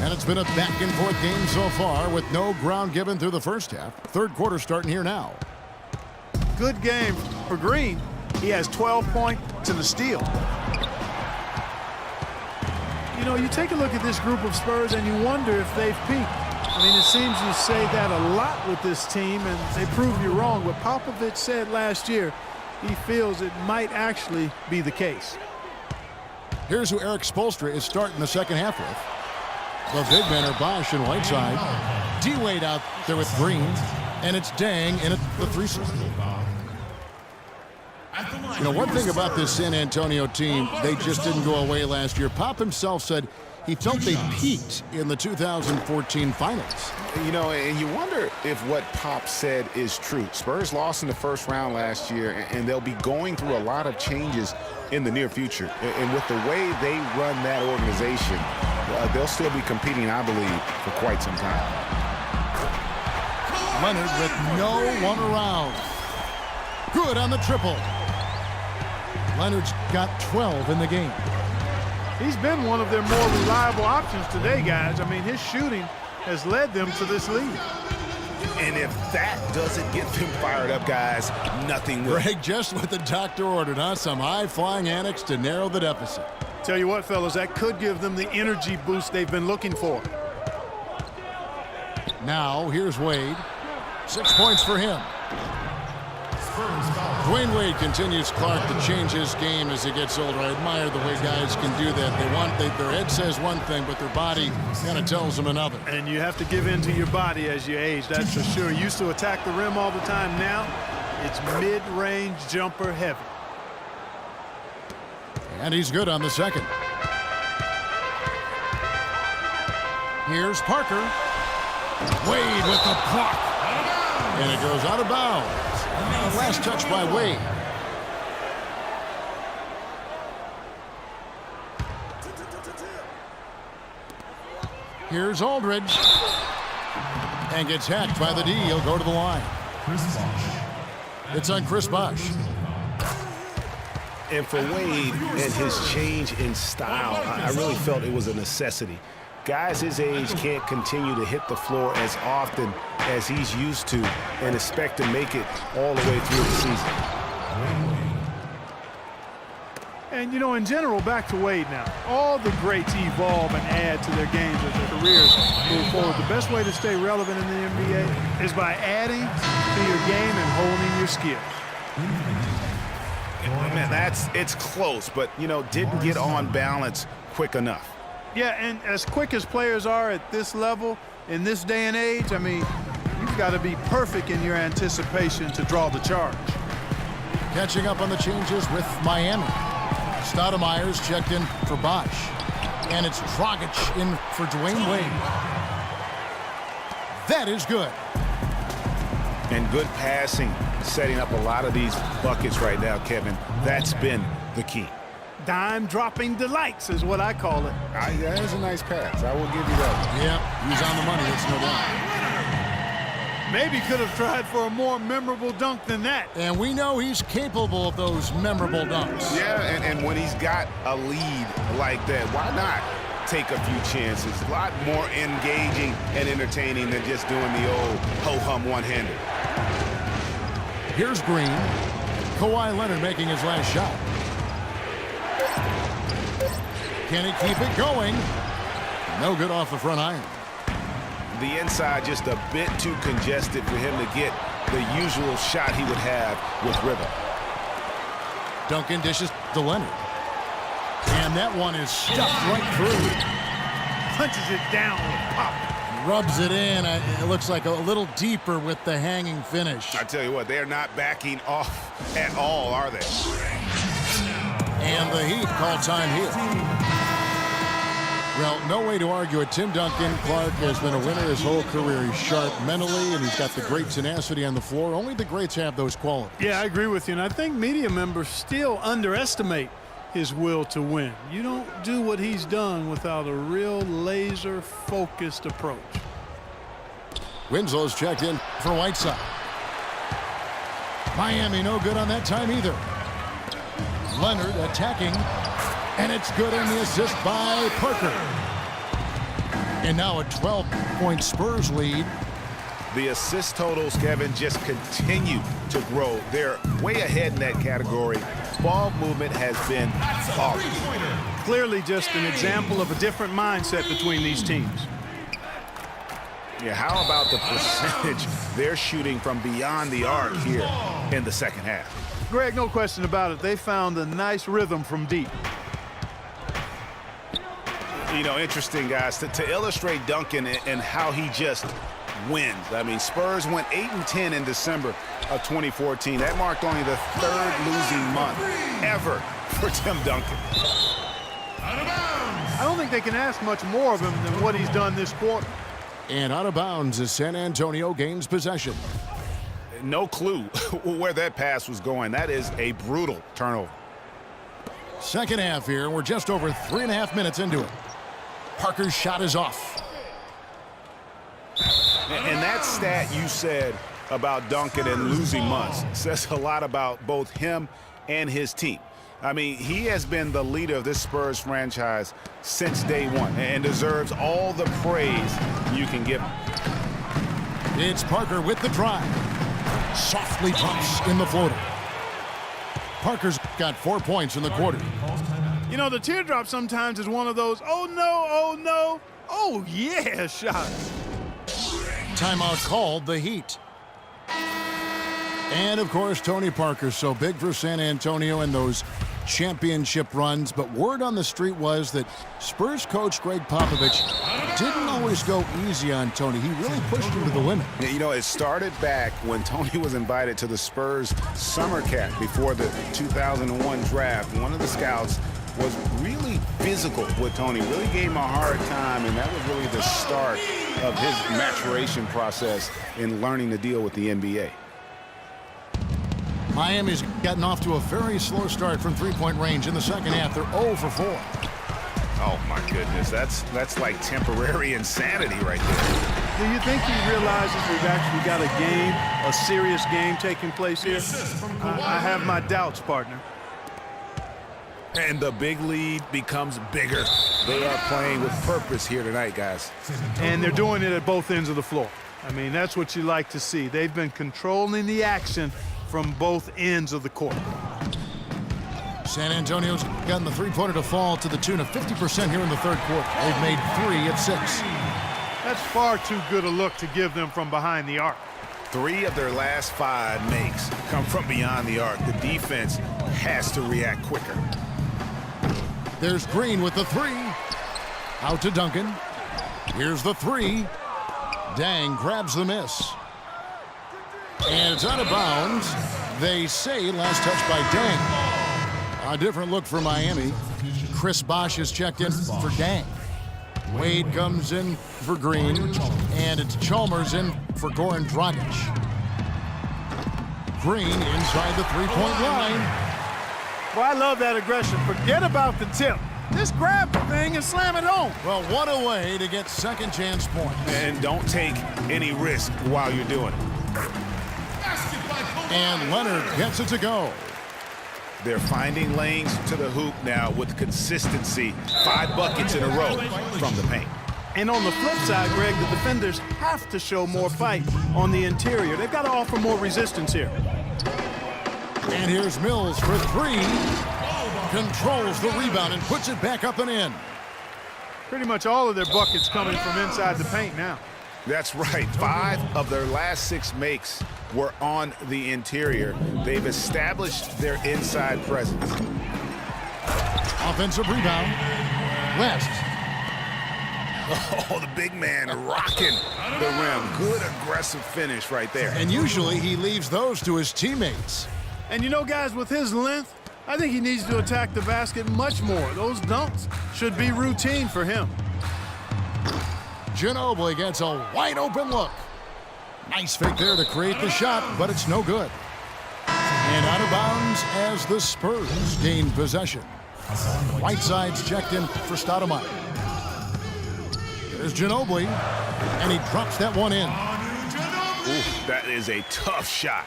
And it's been a back-and-forth game so far with no ground given through the first half. Third quarter starting here now. Good game for Green. He has 12 points and a steal. You know, you take a look at this group of Spurs and you wonder if they've peaked. I mean, it seems you say that a lot with this team, and they prove you wrong. What Popovich said last year, he feels it might actually be the case. Here's who Eric Spoelstra is starting the second half with. The big men are Bosch and Whiteside. D-Wade out there with Green. And it's Dang in the three slot. You know, one thing about this San Antonio team, they just didn't go away last year. Pop himself said he felt they peaked in the 2014 finals. You know, and you wonder if what Pop said is true. Spurs lost in the first round last year, and they'll be going through a lot of changes in the near future. And with the way they run that organization, they'll still be competing, I believe, for quite some time. Leonard with no one around. Good on the triple. Leonard's got 12 in the game. He's been one of their more reliable options today, guys. I mean, his shooting has led them to this lead. And if that doesn't get them fired up, guys, nothing will. Greg, just what the doctor ordered, huh? Some high-flying annex to narrow the deficit. Tell you what, fellas, that could give them the energy boost they've been looking for. Now, here's Wade. 6 points for him. Dwayne Wade continues Clark to change his game as he gets older. I admire the way guys can do that. Their head says one thing, but their body kind of tells them another. And you have to give in to your body as you age, that's for sure. Used to attack the rim all the time. Now, it's mid-range jumper heavy. And he's good on the second. Here's Parker. Wade with the block. And it goes out of bounds. Last touch by Wade. Here's Aldridge. And gets hacked by the D. He'll go to the line. It's on Chris Bosh. And for Wade and his change in style, I really felt it was a necessity. Guys his age can't continue to hit the floor as often as he's used to and expect to make it all the way through the season. And, you know, in general, back to Wade now. All the greats evolve and add to their games as their careers move forward. The best way to stay relevant in the NBA is by adding to your game and honing your skill. Man, it's close, but, you know, didn't get on balance quick enough. Yeah, and as quick as players are at this level, in this day and age, I mean, you've got to be perfect in your anticipation to draw the charge. Catching up on the changes with Miami. Stoudemire's checked in for Bosh. And it's Dragic in for Dwayne Wade. That is good. And good passing, setting up a lot of these buckets right now, Kevin. That's been the key. Dime-dropping delights is what I call it. That is a nice pass. I will give you that. Yep, he's on the money. It's no doubt. Maybe could have tried for a more memorable dunk than that. And we know he's capable of those memorable dunks. Yeah, and when he's got a lead like that, why not take a few chances? A lot more engaging and entertaining than just doing the old ho-hum one-hander. Here's Green. Kawhi Leonard making his last shot. Can he keep it going? No good off the front iron. The inside just a bit too congested for him to get the usual shot he would have with rhythm. Duncan dishes to Leonard. And that one is stuffed right through. Punches it down with pop. Rubs it in. It looks like a little deeper with the hanging finish. I tell you what, they're not backing off at all, are they? And the Heat call time here. Well, no way to argue it. Tim Duncan, Clark, has been a winner his whole career. He's sharp mentally, and he's got the great tenacity on the floor. Only the greats have those qualities. Yeah, I agree with you, and I think media members still underestimate his will to win. You don't do what he's done without a real laser-focused approach. Winslow's checked in for Whiteside. Miami no good on that time either. Leonard attacking, and it's good on the assist by Parker. And now a 12-point Spurs lead. The assist totals, Kevin, just continue to grow. They're way ahead in that category. Ball movement has been off. Clearly just an example of a different mindset between these teams. Yeah, how about the percentage they're shooting from beyond the arc here in the second half? Greg, no question about it. They found a nice rhythm from deep. You know, interesting, guys, to illustrate Duncan and how he just wins. I mean, Spurs went 8-10 in December of 2014. That marked only the third losing month ever for Tim Duncan. I don't think they can ask much more of him than what he's done this quarter. And out of bounds as San Antonio gains possession. No clue where that pass was going. That is a brutal turnover. Second half here, and we're just over 3.5 minutes into it. Parker's shot is off. And that stat you said about Duncan and losing months says a lot about both him and his team. I mean, he has been the leader of this Spurs franchise since day one and deserves all the praise you can give him. It's Parker with the drive. Softly drops in the floater. Parker's got 4 points in the quarter. You know, the teardrop sometimes is one of those, oh no, oh yeah shots. Timeout called, the Heat. And, of course, Tony Parker, so big for San Antonio in those championship runs. But word on the street was that Spurs coach Greg Popovich didn't always go easy on Tony. He really pushed him to the limit. You know, it started back when Tony was invited to the Spurs summer camp before the 2001 draft. One of the scouts was really physical with Tony, really gave him a hard time, and that was really the start of his maturation process in learning to deal with the NBA. Miami's gotten off to a very slow start from three-point range in the second half. They're 0 for 4. Oh, my goodness. That's like temporary insanity right there. Do you think he realizes we've actually got a game, a serious game taking place here? I have my doubts, partner. And the big lead becomes bigger. They are playing with purpose here tonight, guys. And they're doing it at both ends of the floor. I mean, that's what you like to see. They've been controlling the action from both ends of the court. San Antonio's gotten the three-pointer to fall to the tune of 50% here in the third quarter. They've made 3 of 6. That's far too good a look to give them from behind the arc. 3 of their last 5 makes come from beyond the arc. The defense has to react quicker. There's Green with the 3. Out to Duncan. Here's the 3. Dang grabs the miss. And it's out of bounds. They say last touch by Dang. A different look for Miami. Chris Bosh is checked in for Dang. Wade comes in for Green. And it's Chalmers in for Goran Dragic. Green inside the three-point line. Well, I love that aggression. Forget about the tip. Just grab the thing and slam it home. Well, what a way to get second chance points. And don't take any risk while you're doing it. And Leonard gets it to go. They're finding lanes to the hoop now with consistency. 5 buckets in a row from the paint. And on the flip side, Greg, the defenders have to show more fight on the interior. They've got to offer more resistance here. And here's Mills for 3. Controls the rebound and puts it back up and in. Pretty much all of their buckets coming from inside the paint now. That's right. 5 of their last 6 makes were on the interior. They've established their inside presence. Offensive rebound. West. Oh, the big man rocking the rim. Good aggressive finish right there. And usually he leaves those to his teammates. And you know, guys, with his length, I think he needs to attack the basket much more. Those dunks should be routine for him. Ginobili gets a wide open look. Nice fake there to create the shot, but it's no good. And out of bounds as the Spurs gain possession. Whiteside's checked in for Stoudemire. There's Ginobili, and he drops that one in. Ooh, that is a tough shot.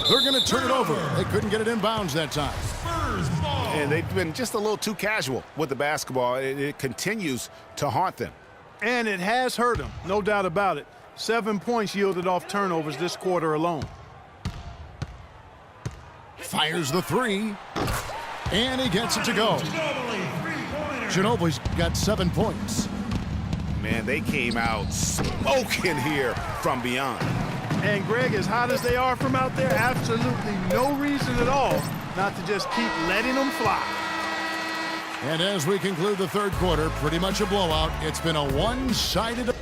They're going to turn it over. They couldn't get it in bounds that time. And they've been just a little too casual with the basketball. It continues to haunt them. And it has hurt them, no doubt about it. 7 points yielded off turnovers this quarter alone. Fires the three. And he gets it to go. Ginobili's got 7 points. Man, they came out smoking here from beyond. And Greg, as hot as they are from out there, absolutely no reason at all not to just keep letting them fly. And as we conclude the third quarter, pretty much a blowout. It's been a one-sided.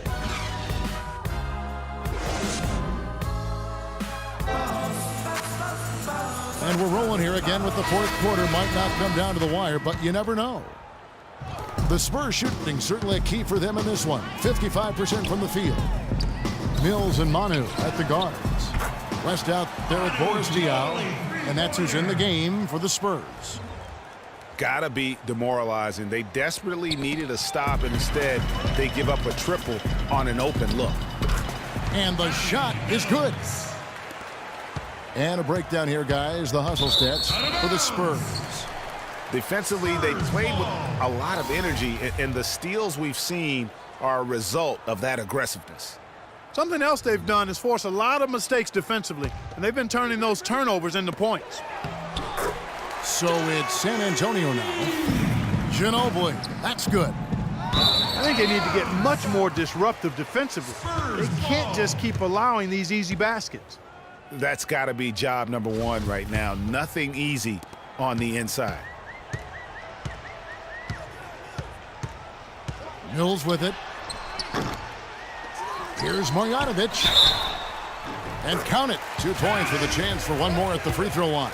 And we're rolling here again with the fourth quarter. Might not come down to the wire, but you never know. The Spurs shooting certainly a key for them in this one. 55% from the field. Mills and Manu at the guards. West out there with Boris Diaw, and that's who's in the game for the Spurs. Gotta be demoralizing. They desperately needed a stop, and instead they give up a triple on an open look. And the shot is good. And a breakdown here, guys. The hustle stats for the Spurs. Defensively, they played with a lot of energy, and the steals we've seen are a result of that aggressiveness. Something else they've done is force a lot of mistakes defensively, and they've been turning those turnovers into points. So it's San Antonio now. Ginobili, that's good. I think they need to get much more disruptive defensively. They can't just keep allowing these easy baskets. That's got to be job number one right now. Nothing easy on the inside. Mills with it. Here's Marjanovic. And count it. 2 points with a chance for one more at the free throw line.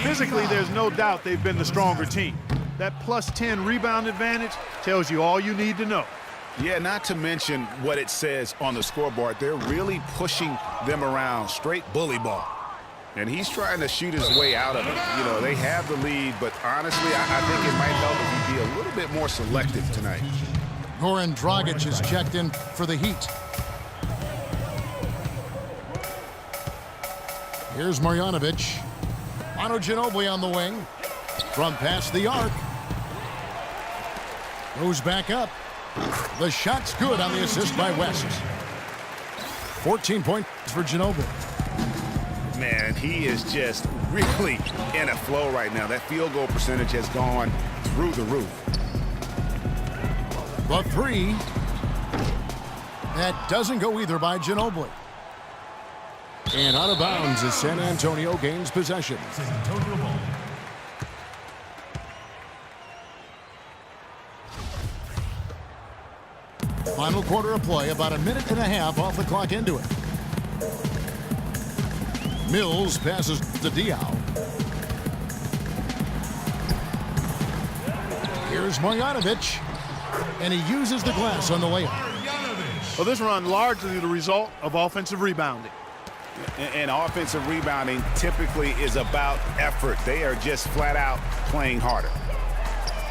Physically, there's no doubt they've been the stronger team. That +10 rebound advantage tells you all you need to know. Yeah, not to mention what it says on the scoreboard. They're really pushing them around, straight bully ball. And he's trying to shoot his way out of it. You know, they have the lead, but honestly, I think it might help if he be a little bit more selective tonight. Goran Dragic is checked in for the Heat. Here's Marjanovic. Manu Ginobili on the wing. From past the arc. Goes back up. The shot's good on the assist by West. 14 points for Ginobili. Man, he is just really in a flow right now. That field goal percentage has gone through the roof. The three. That doesn't go either by Ginobili. And out of bounds as San Antonio gains possession. Final quarter of play, about a minute and a half off the clock into it. Mills passes to Diaw. Here's Marjanovic, and he uses the glass on the layup. Well, this run largely the result of offensive rebounding. And offensive rebounding typically is about effort. They are just flat out playing harder.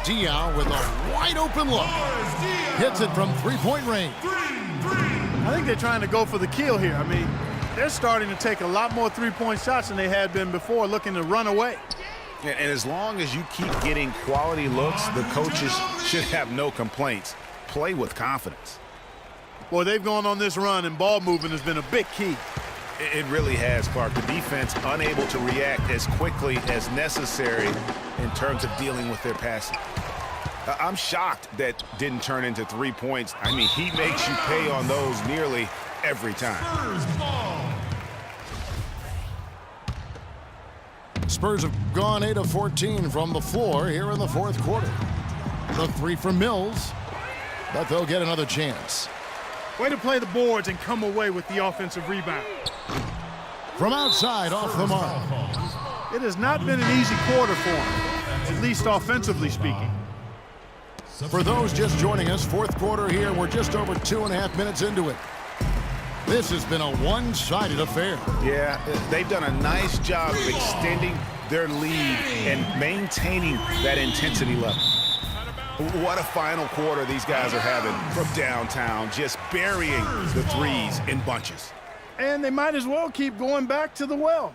Diaw with a wide open look. Hits it from three-point range. I think they're trying to go for the kill here. I mean, they're starting to take a lot more three-point shots than they had been before, looking to run away. And as long as you keep getting quality looks, the coaches should have no complaints. Play with confidence. Boy, they've gone on this run, and ball movement has been a big key. It really has, Clark. The defense unable to react as quickly as necessary in terms of dealing with their passing. I'm shocked that didn't turn into 3 points. I mean, he makes you pay on those nearly every time. Spurs have gone 8 of 14 from the floor here in the fourth quarter. The three from Mills, but they'll get another chance. Way to play the boards and come away with the offensive rebound. From outside, off the mark. It has not been an easy quarter for him, at least offensively speaking. For those just joining us, fourth quarter here, we're just over 2.5 minutes into it. This has been a one-sided affair. Yeah, they've done a nice job of extending their lead and maintaining that intensity level. What a final quarter these guys are having from downtown, just burying the threes in bunches. And they might as well keep going back to the well.